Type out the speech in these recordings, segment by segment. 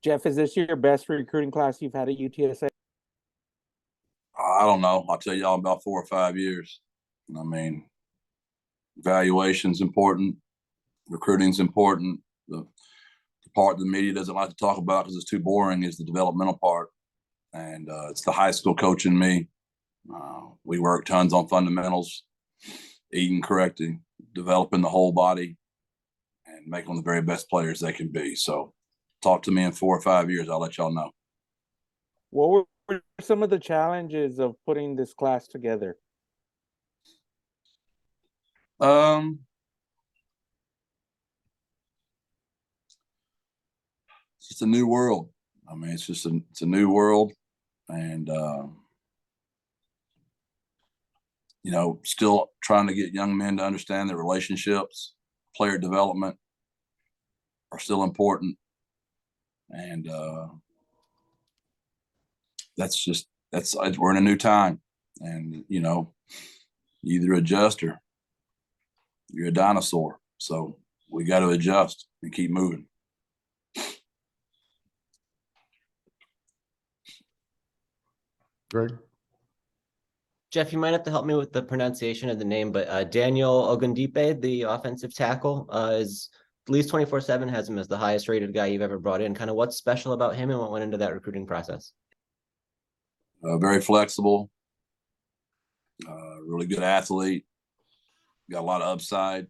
Jeff, is this your best recruiting class you've had at UTSA? I don't know. I'll tell y'all about 4 or 5 years. I mean, evaluation's important, recruiting's important. The part the media doesn't like to talk about because it's too boring is the developmental part, and it's the high school coach in me. We work tons on fundamentals, eating correctly, developing the whole body, and making them the very best players they can be. So, talk to me in 4 or 5 years. I'll let y'all know. What were some of the challenges of putting this class together? It's just a new world. I mean, it's a new world, and still trying to get young men to understand that relationships, player development are still important, and we're in a new time, and you either adjust or you're a dinosaur. So we got to adjust and keep moving. Greg? Jeff, you might have to help me with the pronunciation of the name, but Daniel Ogundipe, the offensive tackle, is at least 24/7 has him as the highest rated guy you've ever brought in. Kind of what's special about him and what went into that recruiting process? Very flexible, really good athlete, got a lot of upside.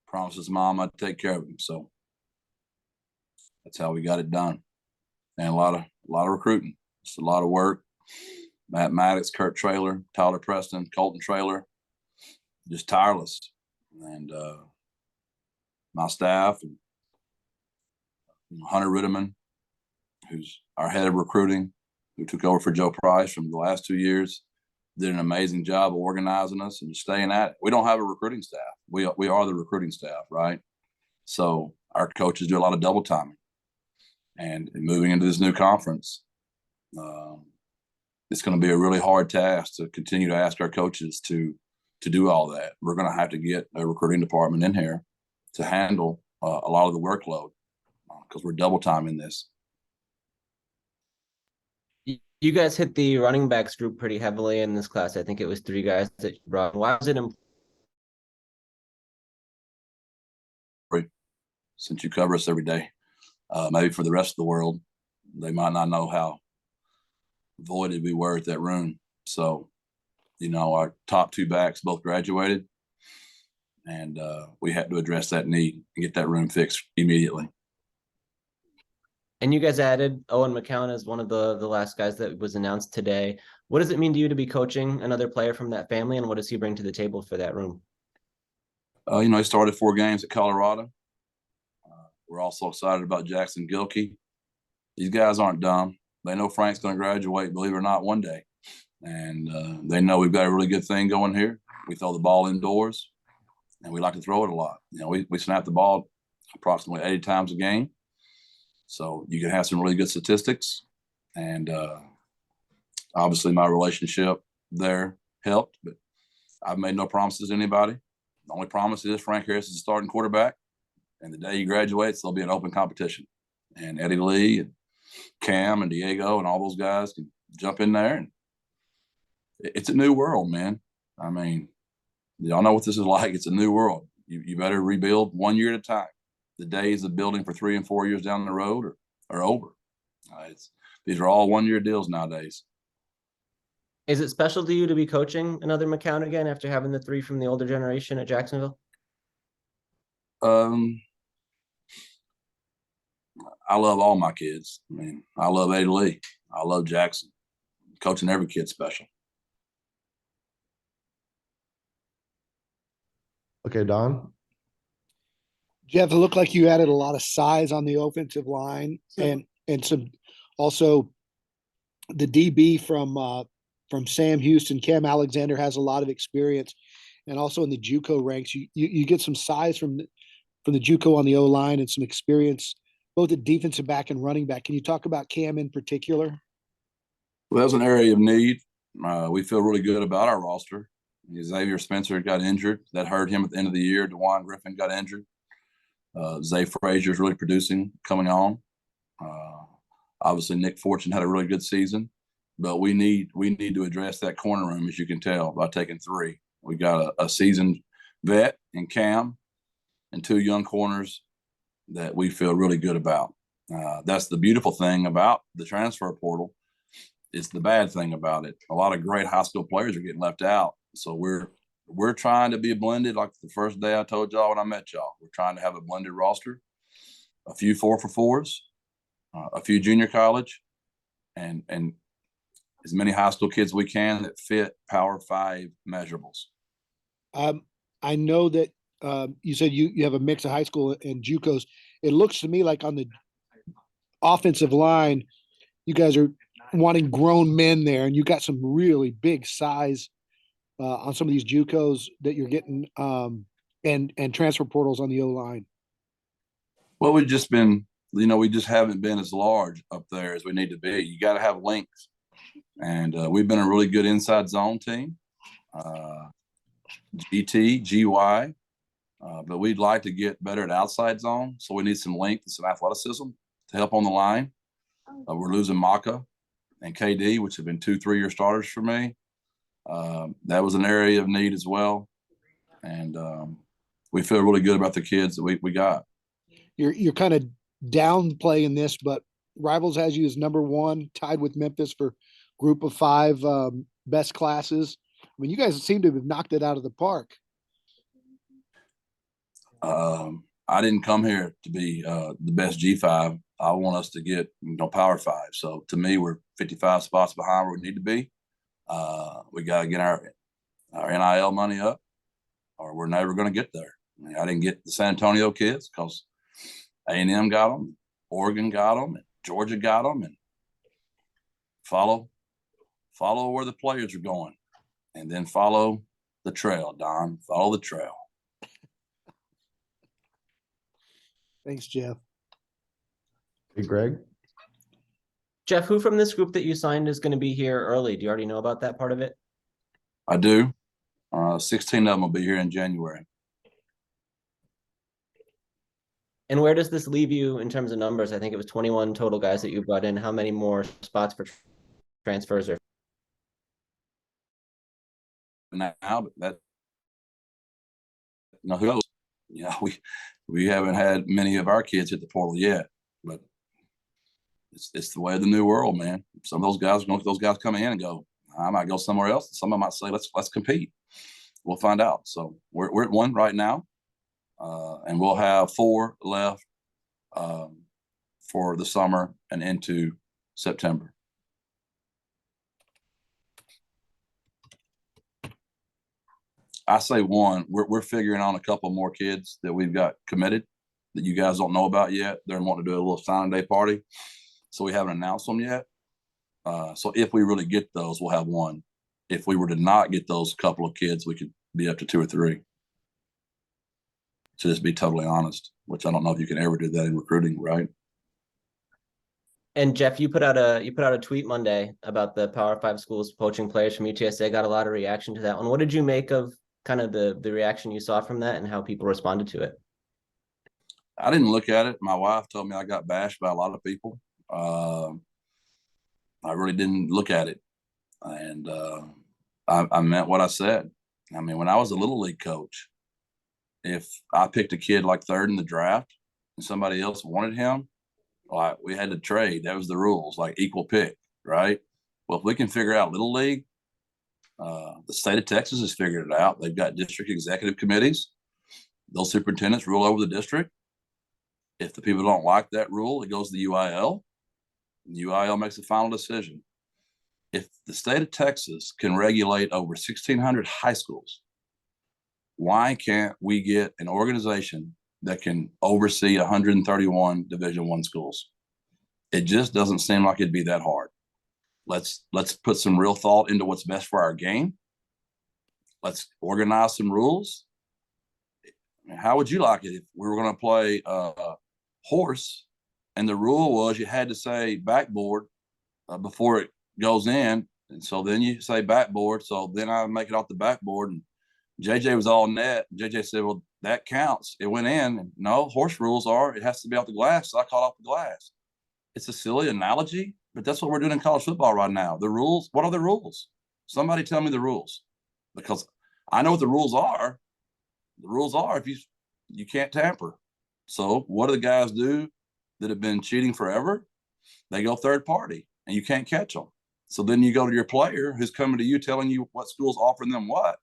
Promises mom I'd take care of him, so that's how we got it done. And a lot of recruiting, just a lot of work. Matt Maddox, Kurt Traylor, Tyler Preston, Colton Traylor, just tireless. And my staff, and Hunter Ritterman, who's our head of recruiting, who took over for Joe Price from the last 2 years, did an amazing job of organizing us and staying at it. We don't have a recruiting staff. We are the recruiting staff, right? So our coaches do a lot of double timing. And moving into this new conference, it's going to be a really hard task to continue to ask our coaches to do all that. We're going to have to get a recruiting department in here to handle a lot of the workload because we're double timing this. You guys hit the running backs group pretty heavily in this class. I think it was 3 guys that you brought. Why was it important? Since you cover us every day, maybe for the rest of the world, they might not know how voided we were at that room. So, our top 2 backs both graduated, and we had to address that need and get that room fixed immediately. And you guys added Owen McCown as one of the last guys that was announced today. What does it mean to you to be coaching another player from that family, and what does he bring to the table for that room? He started 4 games at Colorado. We're also excited about Jackson Gilkey. These guys aren't dumb. They know Frank's going to graduate, believe it or not, one day. And they know we've got a really good thing going here. We throw the ball indoors, and we like to throw it a lot. We snap the ball approximately 80 times a game. So you can have some really good statistics. And obviously my relationship there helped, but I've made no promises to anybody. The only promise is Frank Harris is the starting quarterback. And the day he graduates, there'll be an open competition. And Eddie Lee and Cam and Diego and all those guys can jump in there. And it's a new world, man. I mean, y'all know what this is like. It's a new world. You better rebuild 1 year at a time. The days of building for 3 and 4 years down the road are over. These are all 1 year deals nowadays. Is it special to you to be coaching another McCown again after having the 3 from the older generation at Jacksonville? I love all my kids. I mean, I love Eddie Lee. I love Jackson. Coaching every kid's special. Okay, Don. Jeff, it looked like you added a lot of size on the offensive line, and some also the DB from Sam Houston. Cam Alexander has a lot of experience, and also in the JUCO ranks, you get some size from the JUCO on the O line and some experience both at defensive back and running back. Can you talk about Cam in particular? Well, that's an area of need. We feel really good about our roster. Xavier Spencer got injured. That hurt him at the end of the year. DeJuan Griffin got injured. Zay Frazier's really producing, coming on. Obviously, Nick Fortune had a really good season, but we need to address that corner room, as you can tell, by taking 3. We got a seasoned vet in Cam and 2 young corners that we feel really good about. That's the beautiful thing about the transfer portal. It's the bad thing about it. A lot of great high school players are getting left out. So we're trying to be blended. Like the first day I told y'all when I met y'all, we're trying to have a blended roster, a few 4-for-4s, a few junior college, and as many high school kids we can that fit Power 5 measurables. I know that you said you have a mix of high school and JUCOs. It looks to me like on the offensive line, you guys are wanting grown men there, and you got some really big size on some of these JUCOs that you're getting, and transfer portals on the O line. Well, we just haven't been as large up there as we need to be. You got to have length, and we've been a really good inside zone team, GT, GY, but we'd like to get better at outside zone. So we need some length and some athleticism to help on the line. We're losing Maka and KD, which have been 2 3-year starters for me. That was an area of need as well, and we feel really good about the kids that we got. You're kind of downplaying this, but Rivals has you as number 1, tied with Memphis for group of 5 best classes. I mean, you guys seem to have knocked it out of the park. I didn't come here to be the best G5. I want us to get Power 5. So to me, we're 55 spots behind where we need to be. We got to get our NIL money up, or we're never going to get there. I didn't get the San Antonio kids because A&M got them, Oregon got them, and Georgia got them, and follow where the players are going, and then follow the trail, Don. Follow the trail. Thanks, Jeff. Hey, Greg. Jeff, who from this group that you signed is going to be here early? Do you already know about that part of it? I do. 16 of them will be here in January. And where does this leave you in terms of numbers? I think it was 21 total guys that you brought in. How many more spots for transfers are now? But that, who knows? We haven't had many of our kids hit the portal yet, but it's the way of the new world, man. Some of those guys come in and go, I might go somewhere else. Some of them might say, let's compete. We'll find out. So we're at 1 right now, and we'll have 4 left for the summer and into September. I say 1. We're figuring on a couple more kids that we've got committed that you guys don't know about yet. They're wanting to do a little signing day party, so we haven't announced them yet. So if we really get those, we'll have 1. If we were to not get those couple of kids, we could be up to 2 or 3. To just be totally honest, which I don't know if you can ever do that in recruiting, right? And Jeff, you put out a tweet Monday about the Power 5 schools poaching players from UTSA. Got a lot of reaction to that one. What did you make of kind of the reaction you saw from that and how people responded to it? I didn't look at it. My wife told me I got bashed by a lot of people. I really didn't look at it, and I meant what I said. I mean, when I was a little league coach, if I picked a kid like 3rd in the draft and somebody else wanted him, like we had to trade. That was the rules, like equal pick, right? Well, if we can figure out little league, the state of Texas has figured it out. They've got district executive committees. Those superintendents rule over the district. If the people don't like that rule, it goes to the UIL. And the UIL makes the final decision. If the state of Texas can regulate over 1,600 high schools, why can't we get an organization that can oversee 131 Division I schools? It just doesn't seem like it'd be that hard. Let's put some real thought into what's best for our game. Let's organize some rules. How would you like it if we were going to play horse and the rule was you had to say backboard before it goes in, and so then you say backboard, so then I make it off the backboard, and JJ was all net. JJ said, well, that counts. It went in. And no, horse rules are it has to be off the glass. So I caught off the glass. It's a silly analogy, but that's what we're doing in college football right now. The rules, what are the rules? Somebody tell me the rules, because I know what the rules are. The rules are if you can't tamper. So what do the guys do that have been cheating forever? They go third party, and you can't catch them. So then you go to your player who's coming to you telling you what school's offering them what.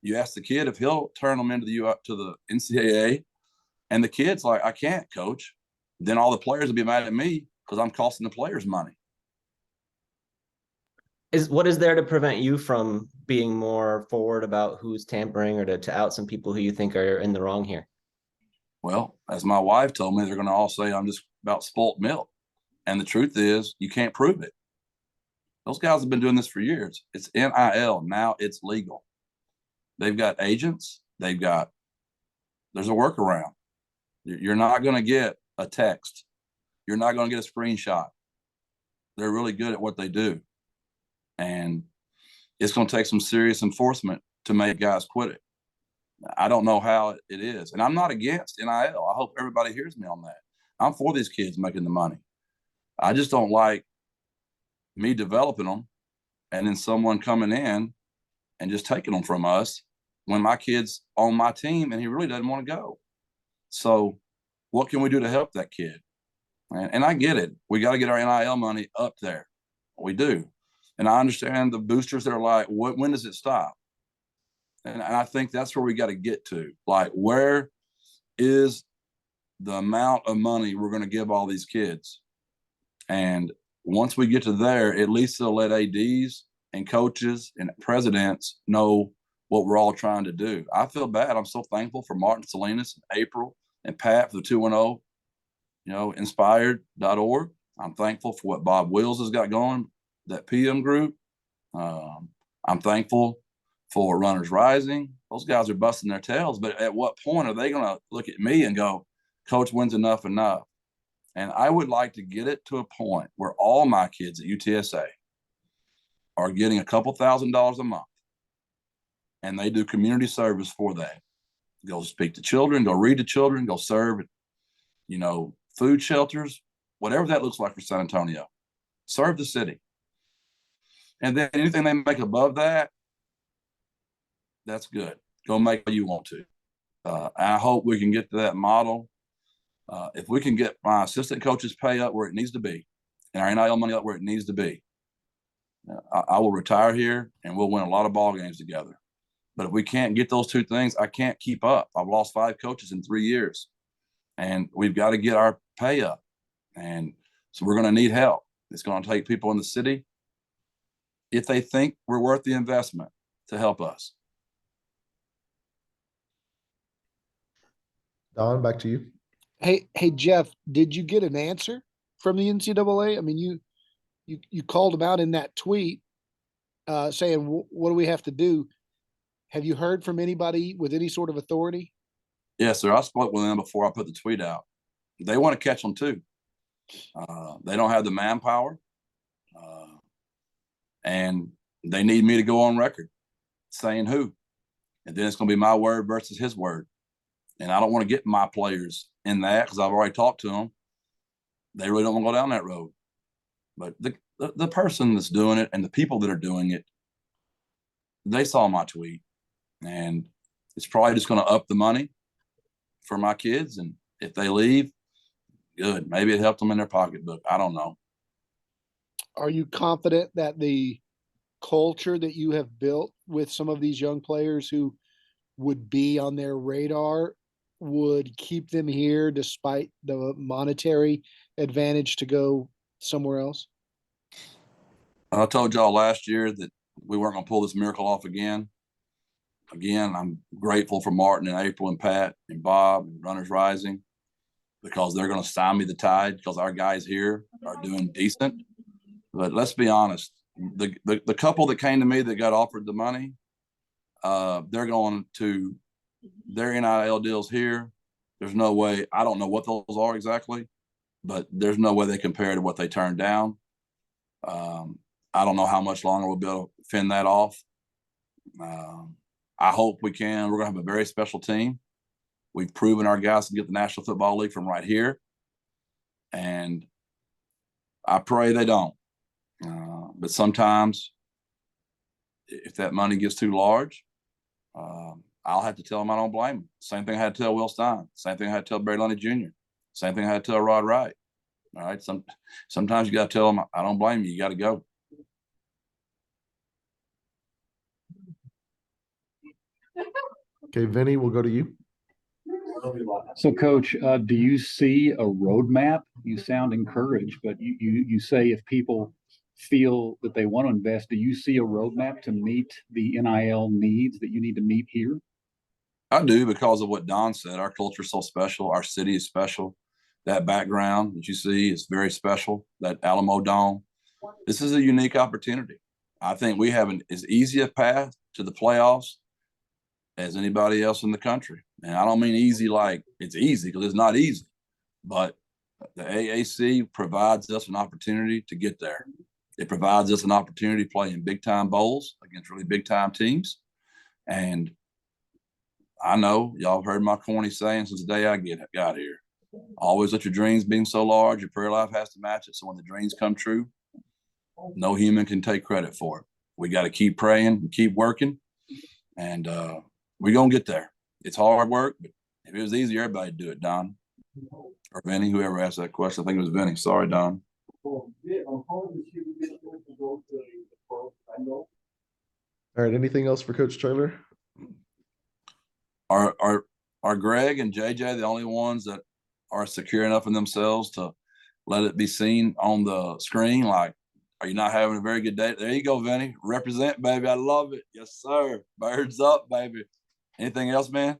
You ask the kid if he'll turn them into the NCAA, and the kid's like, I can't, coach. Then all the players will be mad at me because I'm costing the players money. What is there to prevent you from being more forward about who's tampering, or to out some people who you think are in the wrong here? Well, as my wife told me, they're going to all say I'm just about spoilt milk. And the truth is, you can't prove it. Those guys have been doing this for years. It's NIL. Now it's legal. They've got agents. There's a workaround. You're not going to get a text. You're not going to get a screenshot. They're really good at what they do. And it's going to take some serious enforcement to make guys quit it. I don't know how it is. And I'm not against NIL. I hope everybody hears me on that. I'm for these kids making the money. I just don't like me developing them and then someone coming in and just taking them from us when my kid's on my team and he really doesn't want to go. So what can we do to help that kid? And I get it. We got to get our NIL money up there. We do. And I understand the boosters that are like, when does it stop? And I think that's where we got to get to. Like, where is the amount of money we're going to give all these kids? And once we get to there, at least they'll let ADs and coaches and presidents know what we're all trying to do. I feel bad. I'm so thankful for Martin Salinas and April and Pat for the 210, inspired.org. I'm thankful for what Bob Wills has got going, that PM group. I'm thankful for Runners Rising. Those guys are busting their tails, but at what point are they going to look at me and go, Coach, when's enough? And I would like to get it to a point where all my kids at UTSA are getting a couple $1,000s a month, and they do community service for that. Go speak to children, go read to children, go serve at, food shelters, whatever that looks like for San Antonio. Serve the city. And then anything they make above that, that's good. Go make what you want to. I hope we can get to that model. If we can get my assistant coaches pay up where it needs to be and our NIL money up where it needs to be, I will retire here and we'll win a lot of ball games together. But if we can't get those two things, I can't keep up. I've lost 5 coaches in 3 years, and we've got to get our pay up. And so we're going to need help. It's going to take people in the city, if they think we're worth the investment, to help us. Don, back to you. Hey, Jeff, did you get an answer from the NCAA? I mean, you called them out in that tweet, saying, what do we have to do? Have you heard from anybody with any sort of authority? Yes, sir. I spoke with them before I put the tweet out. They want to catch them too. They don't have the manpower, and they need me to go on record saying who. And then it's going to be my word versus his word. And I don't want to get my players in that because I've already talked to them. They really don't want to go down that road. But the person that's doing it and the people that are doing it, they saw my tweet. And it's probably just going to up the money for my kids. And if they leave, good. Maybe it helped them in their pocketbook. I don't know. Are you confident that the culture that you have built with some of these young players who would be on their radar would keep them here despite the monetary advantage to go somewhere else? I told y'all last year that we weren't going to pull this miracle off again. I'm grateful for Martin and April and Pat and Bob and Runners Rising, because they're going to stymie the tide because our guys here are doing decent. But let's be honest, the couple that came to me that got offered the money, they're going to their NIL deals here. There's no way. I don't know what those are exactly, but there's no way they compare to what they turned down. I don't know how much longer we'll be able to fend that off. I hope we can. We're going to have a very special team. We've proven our guys can get the National Football League from right here. And I pray they don't. But sometimes if that money gets too large, I'll have to tell them I don't blame them. Same thing I had to tell Will Stein. Same thing I had to tell Barry Lundy Jr. Same thing I had to tell Rod Wright. All right. Sometimes you got to tell them, I don't blame you. You got to go. Okay, Vinny, we'll go to you. So, Coach, do you see a roadmap? You sound encouraged, but you say if people feel that they want to invest, do you see a roadmap to meet the NIL needs that you need to meet here? I do, because of what Don said. Our culture is so special. Our city is special. That background that you see is very special. That Alamo Dome. This is a unique opportunity. I think we have as easy a path to the playoffs as anybody else in the country. And I don't mean easy like it's easy, because it's not easy. But the AAC provides us an opportunity to get there. It provides us an opportunity to play in big-time bowls against really big-time teams. And I know y'all have heard my corny saying since the day I got here. Always let your dreams being so large, your prayer life has to match it. So when the dreams come true, no human can take credit for it. We got to keep praying and keep working. And we're going to get there. It's hard work, but if it was easy, everybody'd do it, Don. Or Vinny, whoever asked that question. I think it was Vinny. Sorry, Don. All right, anything else for Coach Traylor? Are Greg and JJ the only ones that are secure enough in themselves to let it be seen on the screen? Like, are you not having a very good day? There you go, Vinny. Represent, baby. I love it. Yes, sir. Birds up, baby. Anything else, man?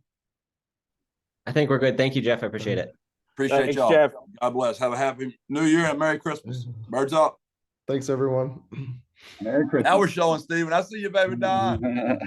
I think we're good. Thank you, Jeff. I appreciate it. Appreciate Thanks, y'all. Jeff. God bless. Have a happy New Year and Merry Christmas. Birds up. Thanks, everyone. Merry Christmas. Now we're showing, Steven. I see you, baby Don.